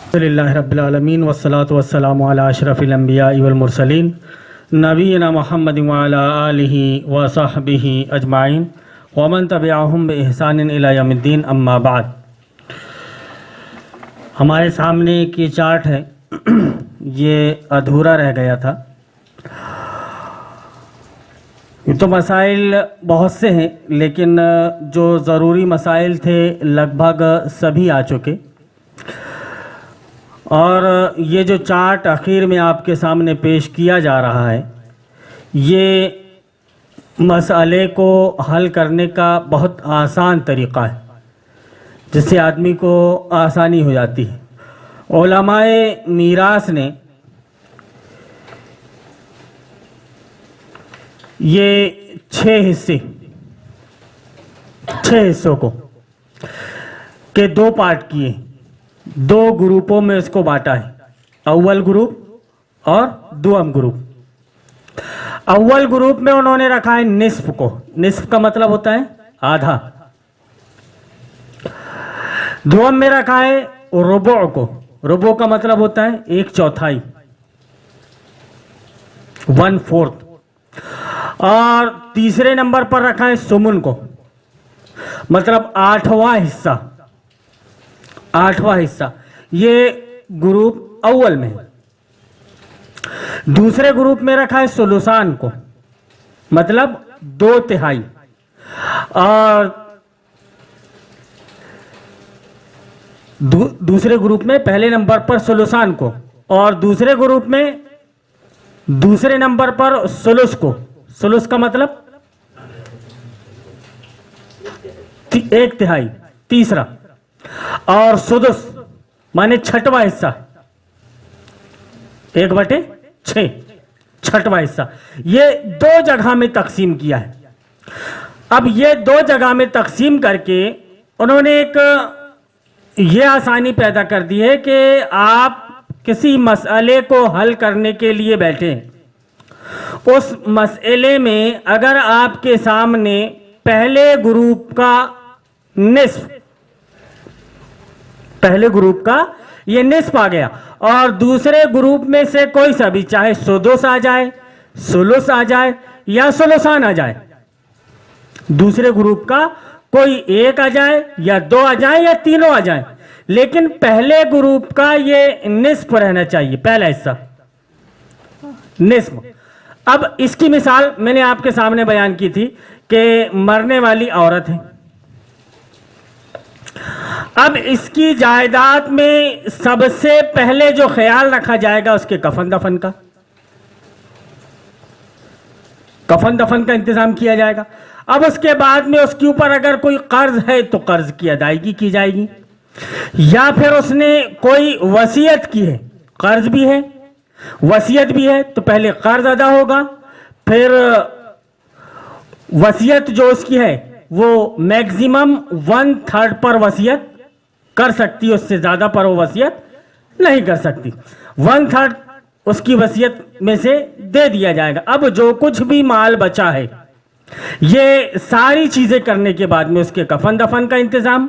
الحمدللہ رب العالمین والصلاة والسلام علی اشرف الانبیاء والمرسلین نبینا محمد وعلی آلہ وصحبہ اجمعین ومن تبعہم بإحسان الی یوم الدین اما بعد۔ ہمارے سامنے ایک یہ چارٹ ہے، یہ ادھورا رہ گیا تھا۔ یہ تو مسائل بہت سے ہیں، لیکن جو ضروری مسائل تھے لگ بھگ سبھی آ چکے، اور یہ جو چارٹ اخیر میں آپ کے سامنے پیش کیا جا رہا ہے، یہ مسئلے کو حل کرنے کا بہت آسان طریقہ ہے، جس سے آدمی کو آسانی ہو جاتی ہے۔ علماء میراث نے یہ 6 حصوں کو کہ 2 پارٹ کیے، 2 گروپوں میں اس کو بانٹا ہے، اول گروپ اور دوم گروپ۔ اول گروپ میں انہوں نے رکھا ہے نصف کو، نصف کا مطلب ہوتا ہے آدھا۔ دوم میں رکھا ہے ربع کو، ربع کا مطلب ہوتا ہے 1/4، 1/4۔ اور تیسرے نمبر پر رکھا ہے سمن کو، مطلب 8واں حصہ، 8واں حصہ۔ یہ گروپ اول میں۔ دوسرے گروپ میں رکھا ہے ثلثان کو، مطلب 2/3۔ اور دوسرے گروپ میں پہلے نمبر پر ثلثان کو، اور دوسرے گروپ میں دوسرے نمبر پر ثلث کو۔ ثلث کا مطلب 1/3، تیسرا۔ اور سدس مانے 6واں حصہ، 1/6، 6واں حصہ۔ یہ 2 جگہ میں تقسیم کیا ہے۔ اب یہ 2 جگہ میں تقسیم کر کے انہوں نے ایک یہ آسانی پیدا کر دی ہے کہ آپ کسی مسئلے کو حل کرنے کے لیے بیٹھیں، اس مسئلے میں اگر آپ کے سامنے پہلے گروپ کا نصف، پہلے گروپ کا یہ نصف آ گیا، اور دوسرے گروپ میں سے کوئی سا بھی، چاہے سدس آ جائے، ثلث آ جائے یا ثلثان آ جائے، دوسرے گروپ کا کوئی 1 آ جائے یا 2 آ جائے یا تینوں آ جائیں، لیکن پہلے گروپ کا یہ نصف رہنا چاہیے، پہلا حصہ نصف۔ اب اس کی مثال میں نے آپ کے سامنے بیان کی تھی کہ مرنے والی عورت ہے۔ اب اس کی جائیداد میں سب سے پہلے جو خیال رکھا جائے گا اس کے کفن دفن کا، کفن دفن کا انتظام کیا جائے گا۔ اب اس کے بعد میں اس کے اوپر اگر کوئی قرض ہے تو قرض کی ادائیگی کی جائے گی، یا پھر اس نے کوئی وصیت کی ہے، قرض بھی ہے وصیت بھی ہے، تو پہلے قرض ادا ہوگا، پھر وصیت جو اس کی ہے وہ میکزیمم 1/3 پر وصیت کر سکتی ہے، اس سے زیادہ پر وہ وصیت نہیں کر سکتی۔ 1/3 اس کی وصیت میں سے دے دیا جائے گا۔ اب جو کچھ بھی مال بچا ہے، یہ ساری چیزیں کرنے کے بعد میں اس کے کفن دفن کا انتظام،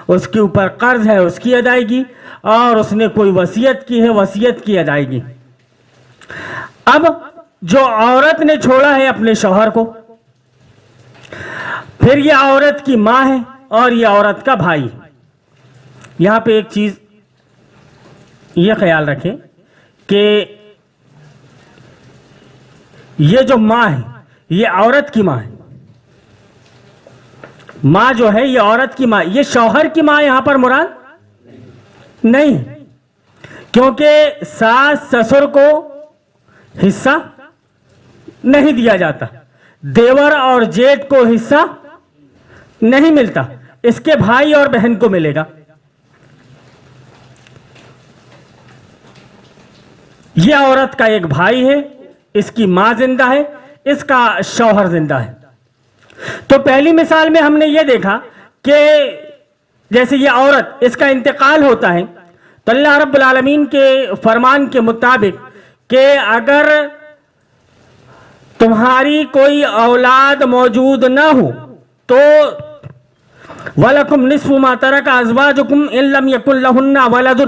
اس کے اوپر قرض ہے اس کی ادائیگی، اور اس نے کوئی وصیت کی ہے وصیت کی ادائیگی۔ اب جو عورت نے چھوڑا ہے اپنے شوہر کو، پھر یہ عورت کی ماں ہے اور یہ عورت کا بھائی۔ یہاں پہ ایک چیز یہ خیال رکھیں کہ یہ جو ماں ہے یہ عورت کی ماں ہے، ماں جو ہے یہ عورت کی ماں، یہ شوہر کی ماں یہاں پر مراد نہیں، کیونکہ ساس سسر کو حصہ نہیں دیا جاتا، دیور اور جیٹ کو حصہ نہیں ملتا، اس کے بھائی اور بہن کو ملے گا۔ یہ عورت کا ایک بھائی ہے، اس کی ماں زندہ ہے، اس کا شوہر زندہ ہے۔ تو پہلی مثال میں ہم نے یہ دیکھا کہ جیسے یہ عورت، اس کا انتقال ہوتا ہے تو اللہ رب العالمین کے فرمان کے مطابق کہ اگر تمہاری کوئی اولاد موجود نہ ہو تو وَلَكُمْ نِصْفُ مَا تَرَكَ أَزْوَاجُكُمْ إِن لَّمْ يَكُن لَّهُنَّ وَلَدٌ،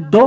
2।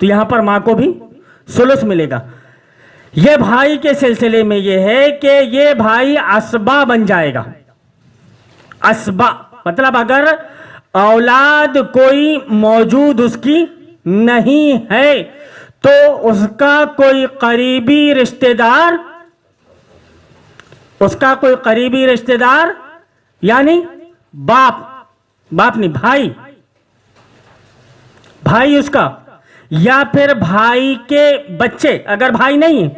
تو یہاں پر ماں کو بھی سلس ملے گا. یہ بھائی کے سلسلے میں یہ ہے کہ یہ بھائی اسبا بن جائے گا. اسبا مطلب اگر اولاد کوئی موجود اس کی نہیں ہے تو اس کا کوئی قریبی رشتہ دار، اس کا کوئی قریبی رشتہ دار یعنی باپ نہیں، بھائی اس کا، یا پھر بھائی کے بچے، اگر بھائی نہیں ہے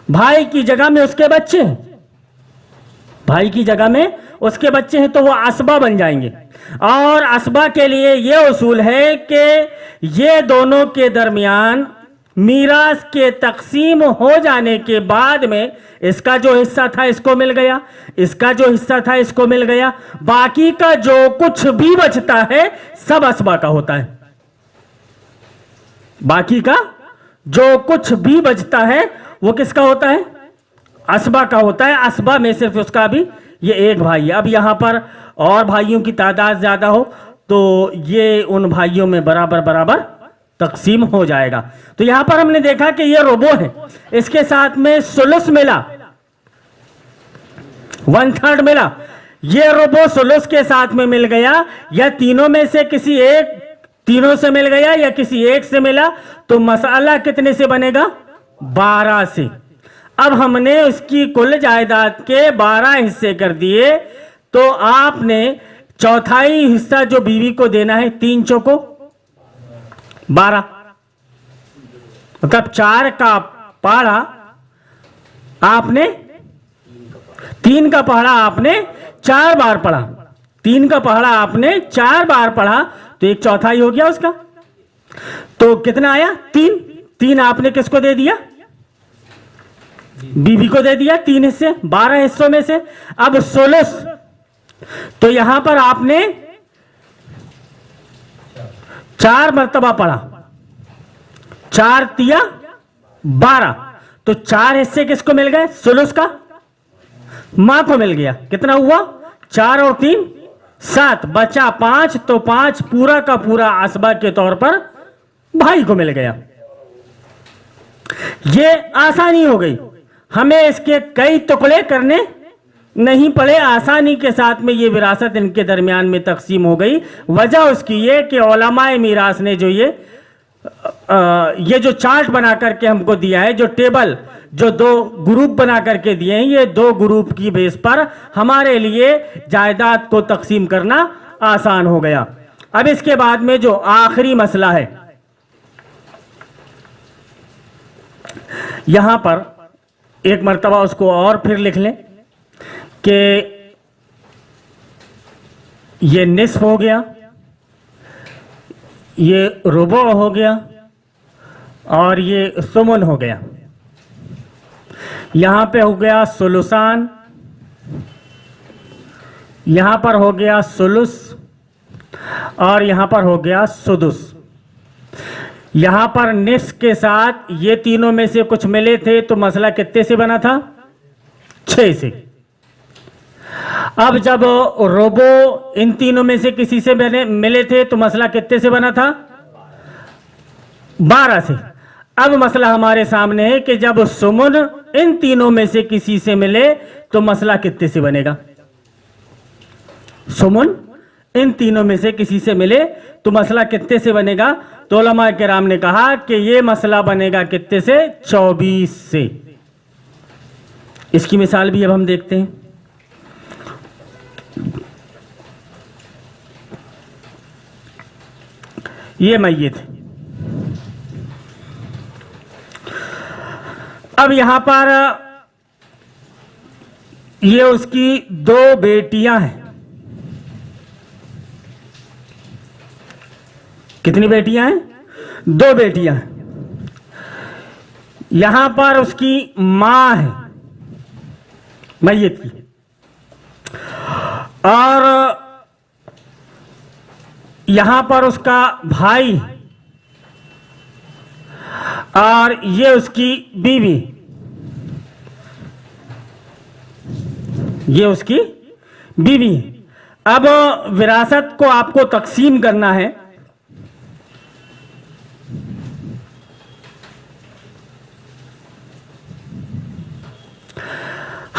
بھائی کی جگہ میں اس کے بچے ہیں، بھائی کی جگہ میں اس کے بچے ہیں تو وہ اسبا بن جائیں گے. اور اسبا کے لیے یہ اصول ہے کہ یہ دونوں کے درمیان میراث کے تقسیم ہو جانے کے بعد میں اس کا جو حصہ تھا اس کو مل گیا، اس کا جو حصہ تھا اس کو مل گیا، باقی کا جو کچھ بھی بچتا ہے سب اسبا کا ہوتا ہے. باقی کا جو کچھ بھی بچتا ہے وہ کس کا ہوتا ہے؟ اسبا کا ہوتا ہے. اسبا میں صرف اس کا بھی یہ ایک بھائی ہے. اب یہاں پر اور بھائیوں کی تعداد زیادہ ہو تو یہ ان بھائیوں میں برابر تقسیم ہو جائے گا. تو یہاں پر ہم نے دیکھا کہ یہ ربع ہے، اس کے ساتھ میں سلس ملا، 1/3 ملا. یہ ربع سلس کے ساتھ میں مل گیا، یا تینوں میں سے کسی ایک، تینوں سے مل گیا یا کسی ایک سے ملا، تو مسئلہ کتنے سے بنے گا؟ 12 سے. اب ہم نے اس کی کل جائیداد کے 12 حصے کر دیے تو آپ نے چوتھائی حصہ جو بیوی کو دینا ہے 3 چوکو 12، مطلب 4 کا پہاڑا آپ نے 3 کا پہاڑا آپ نے 4 بار پڑھا، 3 کا پہاڑا آپ نے 4 بار پڑھا تو 1/4 ہو گیا اس کا. تو کتنا آیا؟ 3 آپ نے کس کو دے دیا؟ بیوی کو دے دیا 3 حصے 12 حصوں میں سے. اب سلس تو یہاں پر آپ نے 4 مرتبہ پڑھا، 4 تیا 12، تو 4 حصے کس کو مل گئے؟ سلس کا ماں کو مل گیا. کتنا ہوا؟ 4 اور 3 7، بچا 5، تو 5 پورا کا پورا اسبا کے طور پر بھائی کو مل گیا. یہ آسانی ہو گئی، ہمیں اس کے کئی ٹکڑے کرنے نہیں پڑے، آسانی کے ساتھ میں یہ وراثت ان کے درمیان میں تقسیم ہو گئی. وجہ اس کی یہ کہ علماء میراث نے جو یہ جو چارٹ بنا کر کے ہم کو دیا ہے، جو ٹیبل، جو 2 گروپ بنا کر کے دیے ہیں، یہ 2 گروپ کی بیس پر ہمارے لیے جائیداد کو تقسیم کرنا آسان ہو گیا. اب اس کے بعد میں جو آخری مسئلہ ہے، یہاں پر ایک مرتبہ اس کو اور پھر لکھ لیں کہ یہ نصف ہو گیا، یہ ربع ہو گیا، اور یہ ثمن ہو گیا. یہاں پہ ہو گیا سلسان، یہاں پر ہو گیا سلس، اور یہاں پر ہو گیا سدس. یہاں پر نصف کے ساتھ یہ تینوں میں سے کچھ ملے تھے تو مسئلہ کتنے سے بنا تھا؟ 6 سے. اب جب ربع ان تینوں میں سے کسی سے ملے تھے تو مسئلہ کتنے سے بنا تھا؟ 12 سے. اب مسئلہ ہمارے سامنے ہے کہ جب ثمن ان تینوں میں سے کسی سے ملے تو مسئلہ کتنے سے بنے گا؟ ثمن ان تینوں میں سے کسی سے ملے تو مسئلہ کتنے سے بنے گا؟ تو علماء کرام نے کہا کہ یہ مسئلہ بنے گا کتنے سے؟ 24 سے. اس کی مثال بھی اب ہم دیکھتے ہیں. یہ میت ہے. اب یہاں پر یہ اس کی 2 بیٹیاں ہیں. کتنی بیٹیاں ہیں؟ 2 بیٹیاں ہیں. یہاں پر اس کی ماں ہے میت کی، اور یہاں پر اس کا بھائی، اور یہ اس کی بیوی، یہ اس کی بیوی. اب وراثت کو آپ کو تقسیم کرنا ہے.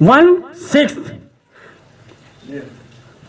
1/6,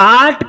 8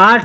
8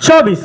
24।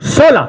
16,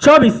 24।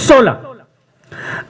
16।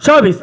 24।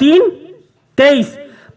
3 23,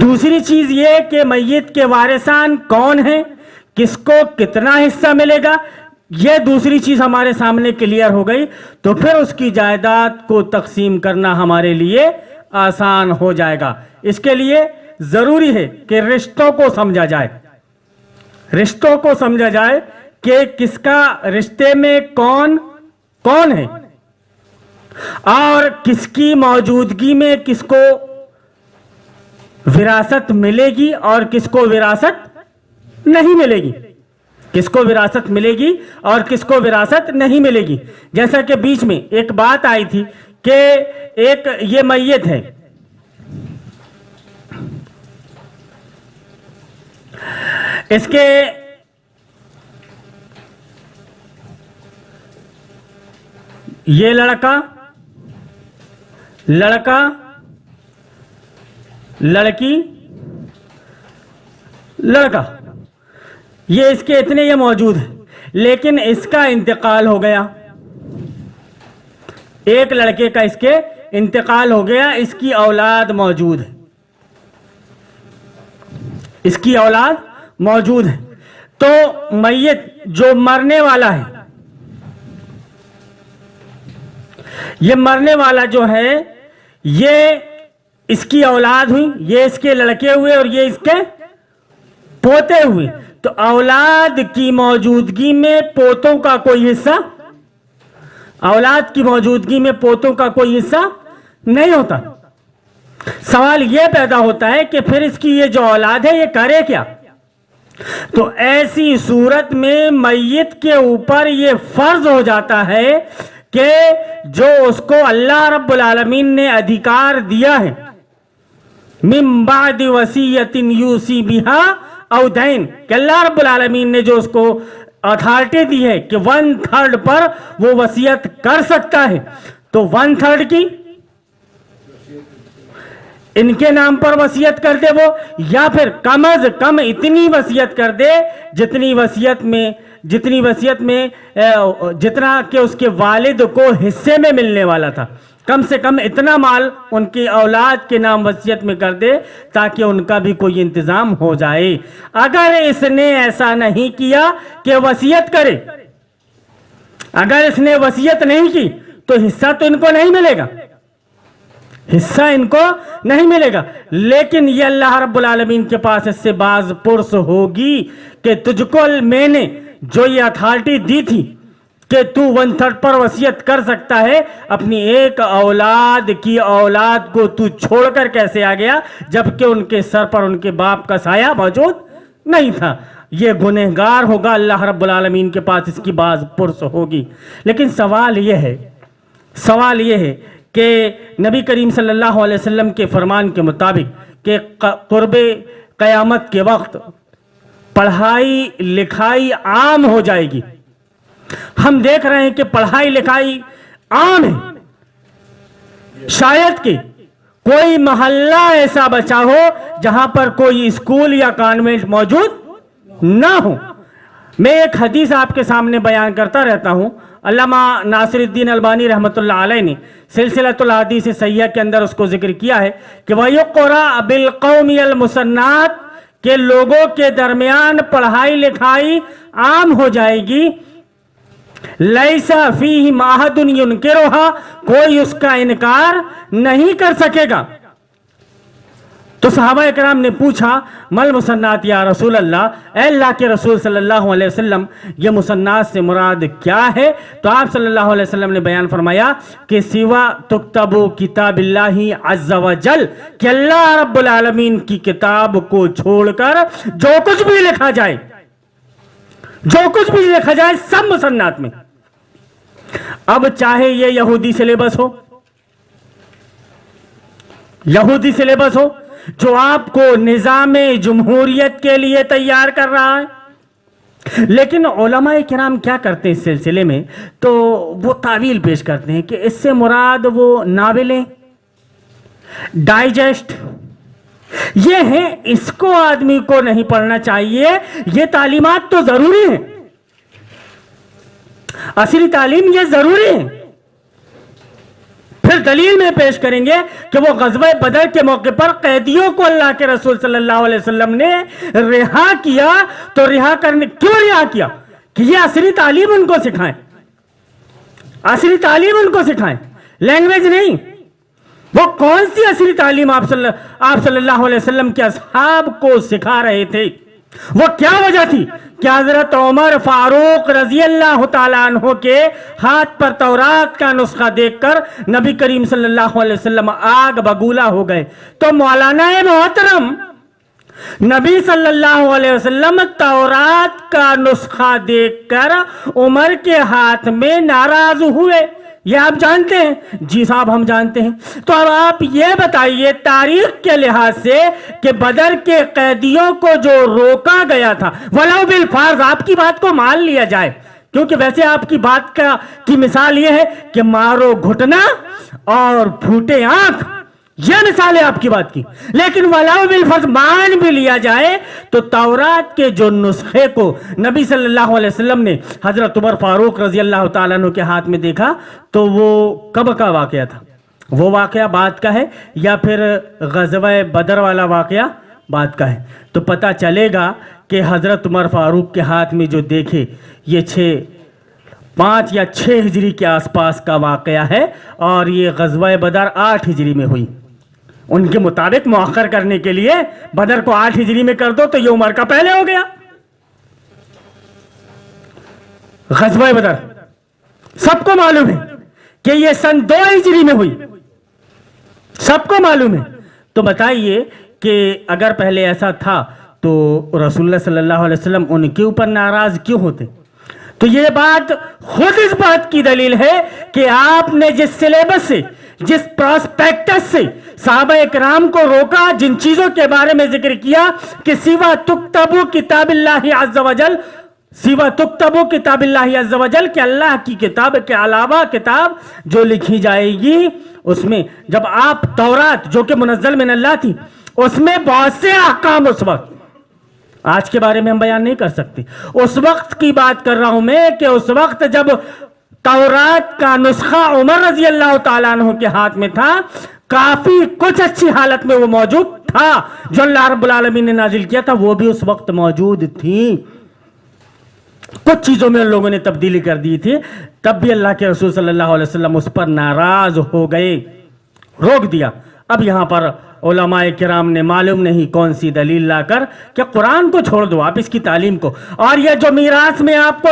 دوسری چیز یہ کہ میت کے وارثان کون ہیں، کس کو کتنا حصہ ملے گا، یہ دوسری چیز ہمارے سامنے کلیئر ہو گئی تو پھر اس کی جائیداد کو تقسیم کرنا ہمارے لیے آسان ہو جائے گا۔ اس کے لیے ضروری ہے کہ رشتوں کو سمجھا جائے، رشتوں کو سمجھا جائے کہ کس کا رشتے میں کون کون ہے اور کس کی موجودگی میں کس کو وراثت ملے گی اور کس کو وراثت نہیں ملے گی، کس کو وراثت ملے گی اور کس کو وراثت نہیں ملے گی۔ جیسا کہ بیچ میں ایک بات آئی تھی کہ ایک یہ میت ہے، اس کے یہ لڑکا لڑکی لڑکا یہ اس کے اتنے یہ موجود ہیں، لیکن اس کا انتقال ہو گیا، ایک لڑکے کا اس کے انتقال ہو گیا، اس کی اولاد موجود ہے، اس کی اولاد موجود ہے۔ تو میت جو مرنے والا ہے، یہ مرنے والا جو ہے یہ اس کی اولاد ہوئی، یہ اس کے لڑکے ہوئے اور یہ اس کے پوتے ہوئے۔ تو اولاد کی موجودگی میں پوتوں کا کوئی حصہ، اولاد کی موجودگی میں پوتوں کا کوئی حصہ نہیں ہوتا۔ سوال یہ پیدا ہوتا ہے کہ پھر اس کی یہ جو اولاد ہے یہ کرے کیا؟ تو ایسی صورت میں میت کے اوپر یہ فرض ہو جاتا ہے کہ جو اس کو اللہ رب العالمین نے ادھیکار دیا ہے، من بعد وصیۃ یوصی بہا او دین، کہ اللہ رب العالمین نے جو اس کو اتھارٹی دی ہے کہ 1/3 پر وہ وصیت کر سکتا ہے، تو 1/3 کی ان کے نام پر وصیت کر دے وہ، یا پھر کم از کم اتنی وصیت کر دے جتنی وصیت میں جتنا کہ اس کے والد کو حصے میں ملنے والا تھا، کم سے کم اتنا مال ان کی اولاد کے نام وصیت میں کر دے تاکہ ان کا بھی کوئی انتظام ہو جائے۔ اگر اس نے ایسا نہیں کیا کہ وصیت کرے، اگر اس نے وصیت نہیں کی تو حصہ تو ان کو نہیں ملے گا، حصہ ان کو نہیں ملے گا۔ لیکن یہ اللہ رب العالمین کے پاس اس سے باز پرس ہوگی کہ تجھ کو میں نے جو یہ اتھارٹی دی تھی کہ تو 1/3 پر وصیت کر سکتا ہے، اپنی ایک اولاد کی اولاد کو تو چھوڑ کر کیسے آ گیا جبکہ ان کے سر پر ان کے باپ کا سایہ موجود نہیں تھا؟ یہ گنہگار ہوگا، اللہ رب العالمین کے پاس اس کی باز پرس ہوگی۔ لیکن سوال یہ ہے کہ نبی کریم صلی اللہ علیہ وسلم کے فرمان کے مطابق کہ قرب قیامت کے وقت پڑھائی لکھائی عام ہو جائے گی۔ ہم دیکھ رہے ہیں کہ پڑھائی لکھائی عام ہے، شاید کہ کوئی محلہ ایسا بچا ہو جہاں پر کوئی اسکول یا کانوینٹ موجود نہ ہو۔ میں ایک حدیث آپ کے سامنے بیان کرتا رہتا ہوں، علامہ ناصر الدین البانی رحمۃ اللہ علیہ نے سلسلۃ الحدیث صحیحہ کے اندر اس کو ذکر کیا ہے کہ وَيُقْرَأَ بِالْقَوْمِ الْمُسَنَّاتِ، کہ لوگوں کے درمیان پڑھائی لکھائی عام ہو جائے گی، لَيْسَ فِيهِمْ أَحَدٌ يُنْكِرُهَا، کوئی اس کا انکار نہیں کر سکے گا۔ تو صحابہ اکرام نے پوچھا مل مسنات یا رسول اللہ، اے اللہ کے رسول صلی اللہ علیہ وسلم یہ مسنات سے مراد کیا ہے؟ تو آپ صلی اللہ علیہ وسلم نے بیان فرمایا کہ سوا تکتب کتاب اللہ عز و جل، کہ اللہ رب العالمین کی کتاب کو چھوڑ کر جو کچھ بھی لکھا جائے، جو کچھ بھی لکھا جائے سب مسنات میں۔ اب چاہے یہ یہودی سلیبس ہو، یہودی سلیبس ہو جو آپ کو نظام جمہوریت کے لیے تیار کر رہا ہے، لیکن علماء کرام کیا کرتے ہیں اس سلسلے میں؟ تو وہ تعویل پیش کرتے ہیں کہ اس سے مراد وہ ناولیں، ڈائجسٹ یہ ہیں، اس کو آدمی کو نہیں پڑھنا چاہیے، یہ تعلیمات تو ضروری ہیں، اصلی تعلیم یہ ضروری ہے۔ پھر دلیل میں پیش کریں گے کہ وہ غزوہ بدر کے موقع پر قیدیوں کو اللہ کے رسول صلی اللہ علیہ وسلم نے رہا کیا، تو رہا کرنے کیوں رہا کیا؟ کہ یہ عصری تعلیم ان کو سکھائیں، عصری تعلیم ان کو سکھائیں، لینگویج نہیں۔ وہ کون سی عصری تعلیم آپ صلی اللہ علیہ وسلم کے اصحاب کو سکھا رہے تھے؟ وہ کیا وجہ تھی کہ حضرت عمر فاروق رضی اللہ تعالیٰ عنہ کے ہاتھ پر تورات کا نسخہ دیکھ کر نبی کریم صلی اللہ علیہ وسلم آگ بگولا ہو گئے؟ تو مولانا محترم، نبی صلی اللہ علیہ وسلم تورات کا نسخہ دیکھ کر عمر کے ہاتھ میں ناراض ہوئے، یہ آپ جانتے ہیں؟ جی صاحب ہم جانتے ہیں۔ تو اب آپ یہ بتائیے تاریخ کے لحاظ سے کہ بدر کے قیدیوں کو جو روکا گیا تھا، ولو بالفرض آپ کی بات کو مان لیا جائے، کیونکہ ویسے آپ کی بات کی مثال یہ ہے کہ مارو گھٹنا اور پھوٹے آنکھ، یہ مثال ہے آپ کی بات کی، لیکن ولو بالفرض مان بھی لیا جائے تو تورات کے جو نسخے کو نبی صلی اللہ علیہ وسلم نے حضرت عمر فاروق رضی اللہ تعالیٰ عنہ کے ہاتھ میں دیکھا تو وہ کب کا واقعہ تھا؟ وہ واقعہ بعد کا ہے یا پھر غزوہ بدر والا واقعہ بعد کا ہے؟ تو پتہ چلے گا کہ حضرت عمر فاروق کے ہاتھ میں جو دیکھے یہ 5 یا 6 ہجری کے آس پاس کا واقعہ ہے، اور یہ غزوہ بدر 8 ہجری میں ہوئی۔ ان کے مطابق مؤخر کرنے کے لیے بدر کو 8 ہجری میں کر دو تو یہ عمر کا پہلے ہو گیا۔ غزوہ بدر سب کو معلوم ہے کہ یہ سن 2 ہجری میں ہوئی، سب کو معلوم ہے۔ تو بتائیے کہ اگر پہلے ایسا تھا تو رسول اللہ صلی اللہ علیہ وسلم ان کے اوپر ناراض کیوں ہوتے؟ تو یہ بات خود اس بات کی دلیل ہے کہ آپ نے جس سلیبس سے، جس پراسپیکٹس سے صحابہ اکرام کو روکا، جن چیزوں کے بارے میں ذکر کیا کہ سوا تکتبو کتاب اللہ عز وجل، سوا تکتبو کتاب اللہ عز وجل، کہ اللہ کی کتاب کے علاوہ کتاب جو لکھی جائے گی، اس میں جب آپ تورات جو کہ منزل من اللہ تھی، اس میں بہت سے احکام اس وقت، آج کے بارے میں ہم بیان نہیں کر سکتے، اس وقت کی بات کر رہا ہوں میں کہ اس وقت جب تورات کا نسخہ عمر رضی اللہ تعالیٰ عنہ کے ہاتھ میں تھا، کافی کچھ اچھی حالت میں وہ موجود تھا جو اللہ رب العالمین نے نازل کیا تھا، وہ بھی اس وقت موجود تھی۔ کچھ چیزوں میں لوگوں نے تبدیلی کر دی تھی، تب بھی اللہ کے رسول صلی اللہ علیہ وسلم اس پر ناراض ہو گئے، روک دیا۔ اب یہاں پر علماء کرام نے معلوم نہیں کون سی دلیل لا کر کہ قرآن کو چھوڑ دو آپ اس کی تعلیم کو، اور یہ جو میراث میں آپ کو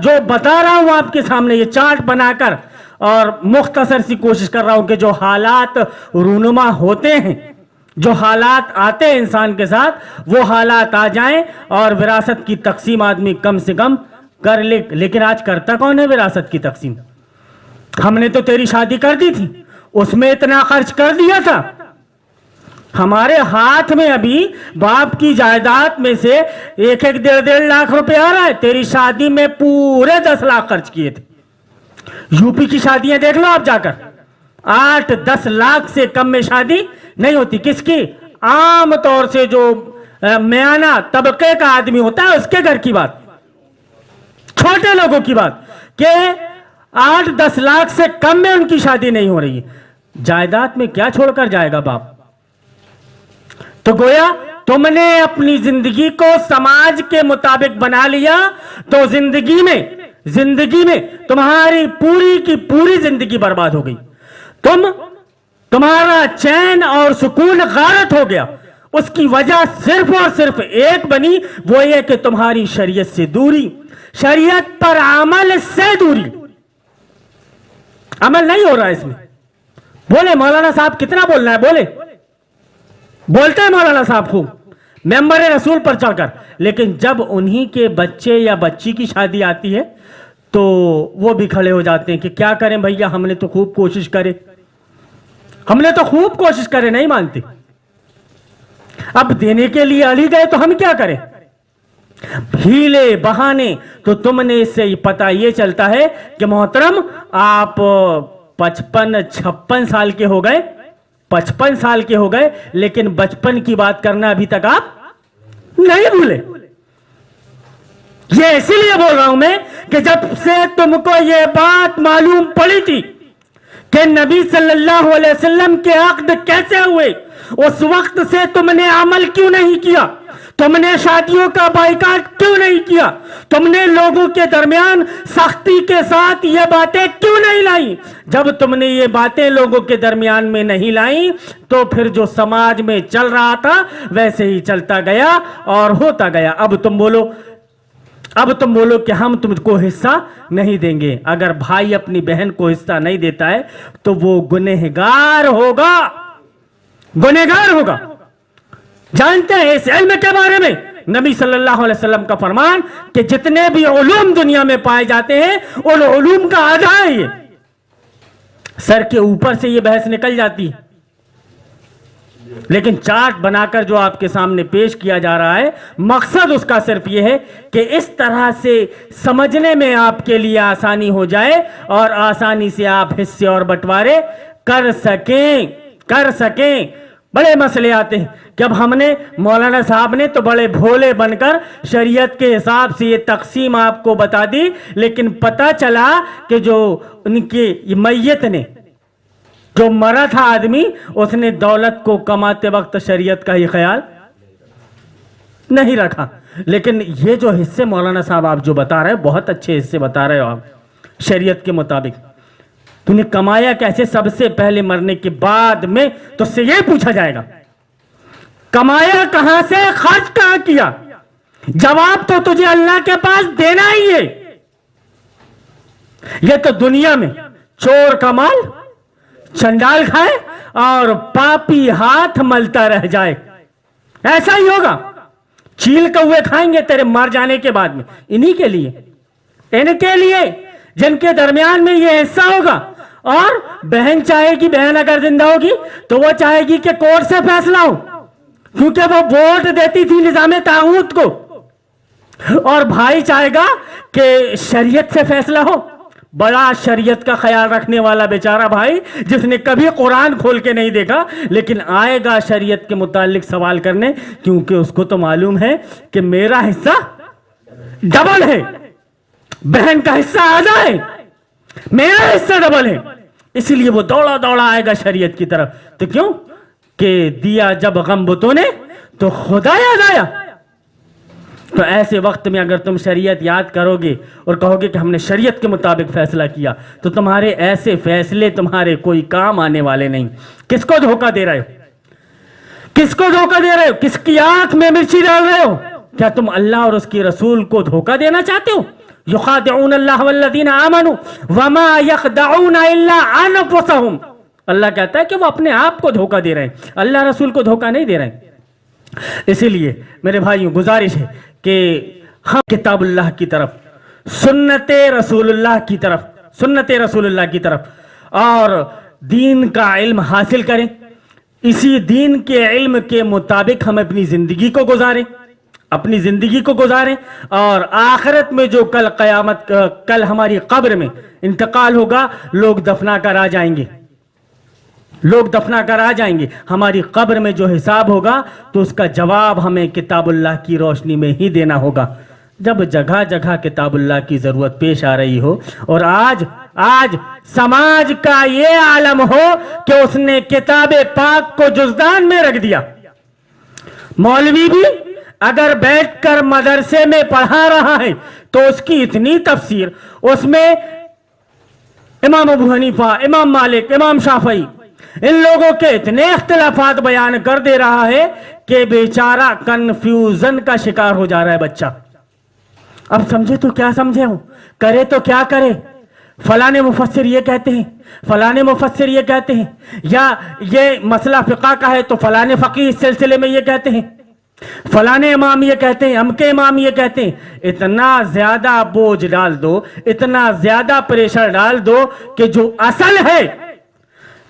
جو بتا رہا ہوں آپ کے سامنے، یہ چارٹ بنا کر، اور مختصر سی کوشش کر رہا ہوں کہ جو حالات رونما ہوتے ہیں، جو حالات آتے ہیں انسان کے ساتھ، وہ حالات آ جائیں اور وراثت کی تقسیم آدمی کم سے کم کر لے۔ لیکن آج کرتا کون ہے وراثت کی تقسیم؟ ہم نے تو تیری شادی کر دی تھی، اس میں اتنا خرچ کر دیا تھا، ہمارے ہاتھ میں ابھی باپ کی جائیداد میں سے 1-1.5 لاکھ روپے آ رہا ہے، تیری شادی میں پورے 10 لاکھ خرچ کیے تھے۔ یوپی کی شادیاں دیکھ لو آپ جا کر، 8-10 لاکھ سے کم میں شادی نہیں ہوتی۔ کس کی؟ عام طور سے جو میانہ طبقے کا آدمی ہوتا ہے اس کے گھر کی بات، چھوٹے لوگوں کی بات، کہ 8-10 لاکھ سے کم میں ان کی شادی نہیں ہو رہی ہے۔ جائیداد میں کیا چھوڑ کر جائے گا باپ؟ تو گویا تم نے اپنی زندگی کو سماج کے مطابق بنا لیا تو زندگی میں تمہاری پوری کی پوری زندگی برباد ہو گئی۔ تمہارا چین اور سکون غارت ہو گیا۔ اس کی وجہ صرف اور صرف ایک بنی، وہ یہ کہ تمہاری شریعت سے دوری، شریعت پر عمل سے دوری۔ عمل نہیں ہو رہا ہے اس میں۔ بولے مولانا صاحب کتنا بولنا ہے، بولتے ہیں مولانا صاحب خوب ممبر رسول پر چڑھ کر، لیکن جب انہی کے بچے یا بچی کی شادی آتی ہے تو وہ بھی کھڑے ہو جاتے ہیں کہ کیا کریں بھیا، ہم نے تو خوب کوشش کرے، نہیں مانتے۔ اب دینے کے لیے علی گئے تو ہم کیا کریں؟ ہیلے بہانے۔ تو تم نے اس سے پتہ یہ چلتا ہے کہ محترم آپ 55-56 سال کے ہو گئے، 55 سال کے ہو گئے، لیکن بچپن کی بات کرنا ابھی تک آپ نہیں بھولے۔ یہ اسی لیے بول رہا ہوں میں کہ جب سے تم کو یہ بات معلوم پڑی تھی کہ نبی صلی اللہ علیہ وسلم کے عقد کیسے ہوئے، اس وقت سے تم نے عمل کیوں نہیں کیا، تم نے شادیوں کا بائیکاٹ کیوں نہیں کیا، تم نے لوگوں کے درمیان سختی کے ساتھ یہ باتیں کیوں نہیں لائیں؟ جب تم نے یہ باتیں لوگوں کے درمیان میں نہیں لائیں تو پھر جو سماج میں چل رہا تھا ویسے ہی چلتا گیا اور ہوتا گیا۔ اب تم بولو کہ ہم تم کو حصہ نہیں دیں گے۔ اگر بھائی اپنی بہن کو حصہ نہیں دیتا ہے تو وہ گنہگار ہوگا، گنہگار ہوگا۔ جانتے ہیں اس علم کے بارے میں نبی صلی اللہ علیہ وسلم کا فرمان کہ جتنے بھی علوم دنیا میں پائے جاتے ہیں ان علوم کا آدھا ہے یہ۔ سر کے اوپر سے یہ بحث نکل جاتی ہے، لیکن چارٹ بنا کر جو آپ کے سامنے پیش کیا جا رہا ہے مقصد اس کا صرف یہ ہے کہ اس طرح سے سمجھنے میں آپ کے لیے آسانی ہو جائے اور آسانی سے آپ حصے اور بٹوارے کر سکیں۔ بڑے مسئلے آتے ہیں کہ اب ہم نے مولانا صاحب نے تو بڑے بھولے بن کر شریعت کے حساب سے یہ تقسیم آپ کو بتا دی، لیکن پتہ چلا کہ جو ان کے میت نے جو مرا تھا آدمی اس نے دولت کو کماتے وقت شریعت کا ہی خیال نہیں رکھا۔ لیکن یہ جو حصے مولانا صاحب آپ جو بتا رہے ہیں بہت اچھے حصے بتا رہے ہو آپ شریعت کے مطابق۔ تو نے کمایا کیسے؟ سب سے پہلے مرنے کے بعد میں تو سے یہ پوچھا جائے گا کمایا کہاں سے، خرچ کہاں کیا؟ جواب تو تجھے اللہ کے پاس دینا ہی ہے۔ یہ تو دنیا میں چور کا مال چنڈال کھائے اور پاپی ہاتھ ملتا رہ جائے، ایسا ہی ہوگا۔ چیل کوے کھائیں گے تیرے مر جانے کے بعد میں، انہی کے لیے، ان کے لیے جن کے درمیان میں یہ حصہ ہوگا۔ اور بہن چاہے گی، بہن اگر زندہ ہوگی تو وہ چاہے گی کہ کورٹ سے فیصلہ ہو، کیونکہ وہ ووٹ دیتی تھی نظام طاغوت کو، اور بھائی چاہے گا کہ شریعت سے فیصلہ ہو۔ بڑا شریعت کا خیال رکھنے والا بیچارہ بھائی جس نے کبھی قرآن کھول کے نہیں دیکھا، لیکن آئے گا شریعت کے متعلق سوال کرنے، کیونکہ اس کو تو معلوم ہے کہ میرا حصہ ڈبل ہے، بہن کا حصہ آدھا ہے، میرا حصہ ڈبل ہے، اس لیے وہ دوڑا دوڑا آئے گا شریعت کی طرف۔ تو کیوں کہ دیا جب غم بتوں نے تو خدا یاد آیا۔ تو ایسے وقت میں اگر تم شریعت یاد کرو گے اور کہو گے کہ ہم نے شریعت کے مطابق فیصلہ کیا تو تمہارے ایسے فیصلے تمہارے کوئی کام آنے والے نہیں۔ کس کو دھوکہ دے رہے ہو؟ کس کو دھوکہ دے رہے ہو؟ کس کی آنکھ میں مرچی ڈال رہے ہو؟ کیا تم اللہ اور اس کی رسول کو دھوکہ دینا چاہتے ہو؟ یخادعون اللہ والذین آمنوا وما یخدعون الا انفسهم۔ اللہ کہتا ہے کہ وہ اپنے آپ کو دھوکہ دے رہے ہیں، اللہ رسول کو دھوکہ نہیں دے رہے ہیں۔ اسی لیے میرے بھائیوں گزارش ہے کہ ہم کتاب اللہ کی طرف، سنت رسول اللہ کی طرف اور دین کا علم حاصل کریں، اسی دین کے علم کے مطابق ہم اپنی زندگی کو گزاریں اور آخرت میں جو کل ہماری قبر میں انتقال ہوگا، لوگ دفنا کر آ جائیں گے، ہماری قبر میں جو حساب ہوگا تو اس کا جواب ہمیں کتاب اللہ کی روشنی میں ہی دینا ہوگا۔ جب جگہ جگہ کتاب اللہ کی ضرورت پیش آ رہی ہو اور آج سماج کا یہ عالم ہو کہ اس نے کتاب پاک کو جزدان میں رکھ دیا، مولوی بھی اگر بیٹھ کر مدرسے میں پڑھا رہا ہے تو اس کی اتنی تفسیر، اس میں امام ابو حنیفہ، امام مالک، امام شافعی، ان لوگوں کے اتنے اختلافات بیان کر دے رہا ہے کہ بیچارہ کنفیوژن کا شکار ہو جا رہا ہے بچہ۔ اب سمجھے تو کیا سمجھے ہوں، کرے تو کیا کرے، فلانے مفسر یہ کہتے ہیں، فلانے مفسر یہ کہتے ہیں، یا یہ مسئلہ فقہ کا ہے تو فلانے فقیہ اس سلسلے میں یہ کہتے ہیں، فلانے امام یہ کہتے ہیں، امکے امام یہ کہتے ہیں۔ اتنا زیادہ بوجھ ڈال دو، اتنا زیادہ پریشر ڈال دو کہ جو اصل ہے،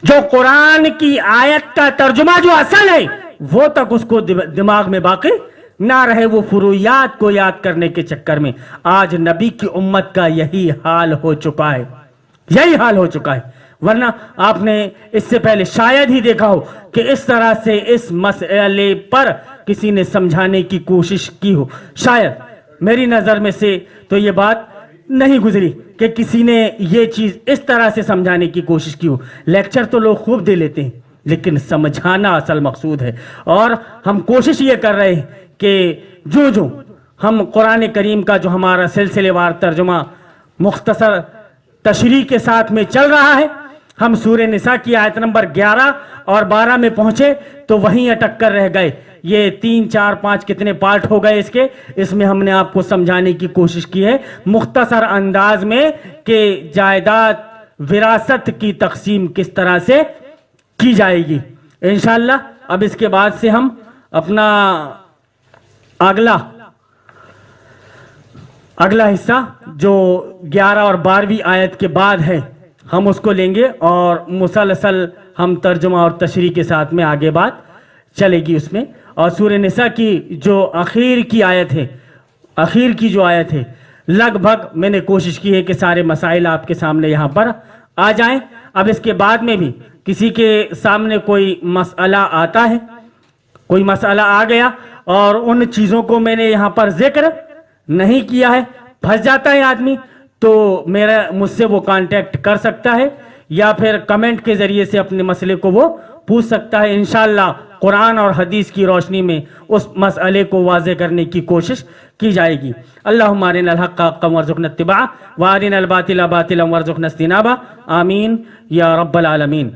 جو قرآن کی آیت کا ترجمہ جو اصل ہے وہ تک اس کو دماغ میں باقی نہ رہے، وہ فروعیات کو یاد کرنے کے چکر میں۔ آج نبی کی امت کا یہی حال ہو چکا ہے، ورنہ آپ نے اس سے پہلے شاید ہی دیکھا ہو کہ اس طرح سے اس مسئلے پر کسی نے سمجھانے کی کوشش کی ہو، شاید میری نظر میں سے تو یہ بات نہیں گزری۔ کہ کسی نے یہ چیز اس طرح سے سمجھانے کی کوشش کی ہو. لیکچر تو لوگ خوب دے لیتے ہیں لیکن سمجھانا اصل مقصود ہے. اور ہم کوشش یہ کر رہے ہیں کہ جو ہم قرآن کریم کا جو ہمارا سلسلے وار ترجمہ مختصر تشریح کے ساتھ میں چل رہا ہے، ہم سورہ نساء کی آیت نمبر 11 اور 12 میں پہنچے تو وہیں اٹک کر رہ گئے. یہ 3 4 5 کتنے پارٹ ہو گئے اس میں ہم نے آپ کو سمجھانے کی کوشش کی ہے مختصر انداز میں کہ جائیداد وراثت کی تقسیم کس طرح سے کی جائے گی. انشاءاللہ اب اس کے بعد سے ہم اپنا اگلا حصہ جو 11 اور 12ویں آیت کے بعد ہے ہم اس کو لیں گے اور مسلسل ہم ترجمہ اور تشریح کے ساتھ میں آگے بات چلے گی اس میں. اور سورہ نساء کی جو آخر کی جو آیت ہے لگ بھگ میں نے کوشش کی ہے کہ سارے مسائل آپ کے سامنے یہاں پر آ جائیں. اب اس کے بعد میں بھی کسی کے سامنے کوئی مسئلہ آتا ہے، کوئی مسئلہ آ گیا اور ان چیزوں کو میں نے یہاں پر ذکر نہیں کیا ہے، پھنس جاتا ہے آدمی، تو مجھ سے وہ کانٹیکٹ کر سکتا ہے یا پھر کمنٹ کے ذریعے سے اپنے مسئلے کو وہ پوچھ سکتا ہے. انشاءاللہ قرآن اور حدیث کی روشنی میں اس مسئلے کو واضح کرنے کی کوشش کی جائے گی. اللہم ارنا الحق حقا وارزقنا اتباعہ وارنا الباطل باطلا وارزقنا اجتنابہ. آمین یا رب العالمین.